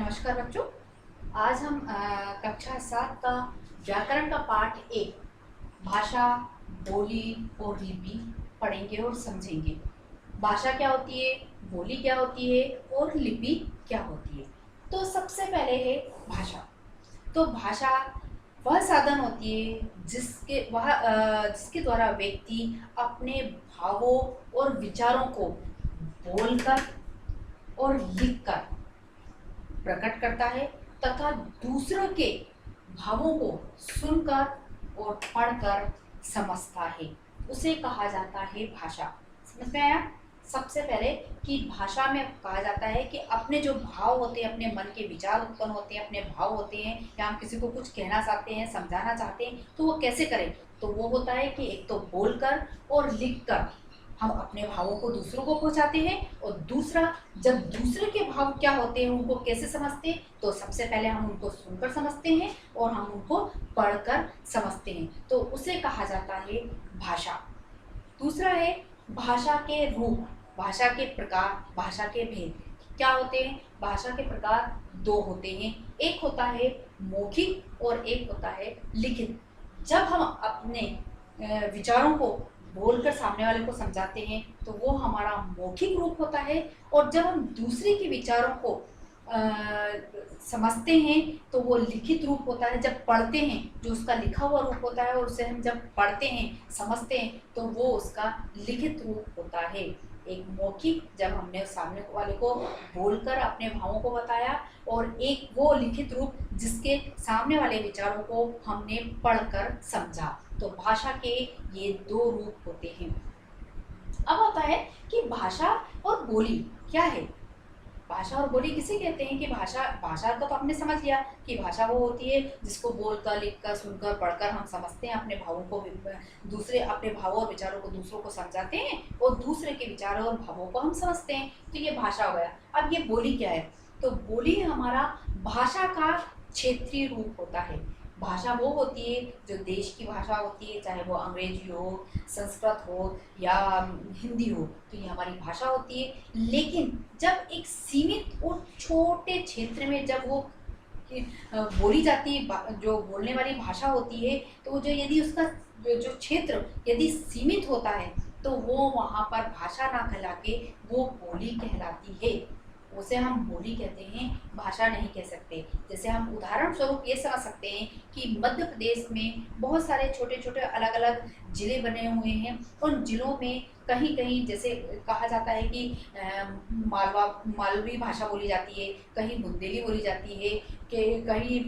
नमस्कार बच्चों। आज हम कक्षा 7 का व्याकरण का पाठ 1 भाषा, बोली और लिपि पढ़ेंगे और समझेंगे। भाषा क्या होती है, बोली क्या होती है और लिपि क्या होती है। तो सबसे पहले है भाषा। तो भाषा वह साधन होती है जिसके द्वारा व्यक्ति अपने भावों और विचारों को बोलकर और लिखकर प्रकट करता है तथा दूसरों के भावों को सुनकर और पढ़कर समझता है। उसे कहा जाता है भाषा। समझ में आया? सबसे पहले कि भाषा में कहा जाता है कि अपने जो भाव होते हैं, अपने मन के विचार उत्पन्न होते हैं, अपने भाव होते हैं, या हम किसी को कुछ कहना चाहते हैं, समझाना चाहते हैं, तो वो कैसे करें? तो वो होता है कि एक तो बोलकर और लिखकर हम अपने भावों को दूसरों को पहुंचाते हैं। और दूसरा, जब दूसरे के भाव क्या होते हैं उनको कैसे समझते हैं, तो सबसे पहले हम उनको सुनकर समझते हैं और हम उनको पढ़कर समझते हैं। तो उसे कहा जाता है भाषा। दूसरा है भाषा के रूप, भाषा के प्रकार, भाषा के भेद। क्या होते हैं? भाषा के प्रकार दो होते हैं, एक होता है मौखिक और एक होता है लिखित। जब हम अपने विचारों को बोलकर सामने वाले को समझाते हैं तो वो हमारा मौखिक रूप होता है। और जब हम दूसरे के विचारों को समझते हैं तो वो लिखित रूप होता है। जब पढ़ते हैं, जो उसका लिखा हुआ रूप होता है, और उसे हम जब पढ़ते हैं, समझते हैं, तो वो उसका लिखित रूप होता है। एक मौखिक, जब हमने सामने वाले को बोलकर अपने भावों को बताया, और एक वो लिखित रूप जिसके सामने वाले विचारों को हमने पढ़कर समझा। तो भाषा के ये दो रूप होते हैं। अब आता है कि भाषा और बोली क्या है। भाषा और बोली किसे कहते हैं? कि भाषा को तो आपने समझ लिया कि भाषा वो होती है जिसको बोलकर, लिखकर, सुनकर, पढ़कर हम समझते हैं, अपने भावों को अपने भावों और विचारों को दूसरों को समझाते हैं, और दूसरे के विचारों और भावों को हम समझते हैं। तो ये भाषा हो गया। अब ये बोली क्या है? तो बोली हमारा भाषा का क्षेत्रीय रूप होता है। भाषा वो होती है जो देश की भाषा होती है, चाहे वो अंग्रेजी हो, संस्कृत हो या हिंदी हो, तो ये हमारी भाषा होती है। लेकिन जब एक सीमित और छोटे क्षेत्र में जब वो बोली जाती है, जो बोलने वाली भाषा होती है, तो जो यदि उसका जो क्षेत्र यदि सीमित होता है तो वो वहाँ पर भाषा ना कहला के वो बोली कहलाती है। उसे हम बोली कहते हैं, भाषा नहीं कह सकते। जैसे हम उदाहरण स्वरूप ये समझ सकते हैं कि मध्य प्रदेश में बहुत सारे छोटे छोटे अलग अलग ज़िले बने हुए हैं। उन ज़िलों में कहीं कहीं जैसे कहा जाता है कि मालवी भाषा बोली जाती है, कहीं बुंदेली बोली जाती है, कि कहीं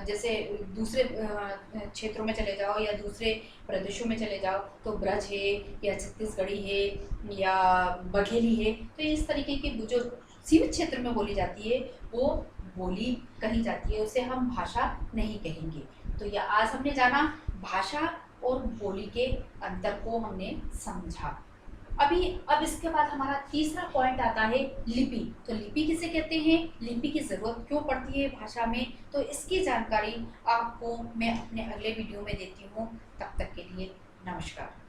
जैसे दूसरे क्षेत्रों में चले जाओ या दूसरे प्रदेशों में चले जाओ तो ब्रज है या छत्तीसगढ़ी है या बघेली है। तो इस तरीके की जो सीमित क्षेत्र में बोली जाती है वो बोली कही जाती है, उसे हम भाषा नहीं कहेंगे। तो यह आज हमने जाना भाषा और बोली के अंतर को हमने समझा। अब इसके बाद हमारा तीसरा पॉइंट आता है लिपि। तो लिपि किसे कहते हैं, लिपि की ज़रूरत क्यों पड़ती है भाषा में, तो इसकी जानकारी आपको मैं अपने अगले वीडियो में देती हूँ। तब तक के लिए नमस्कार।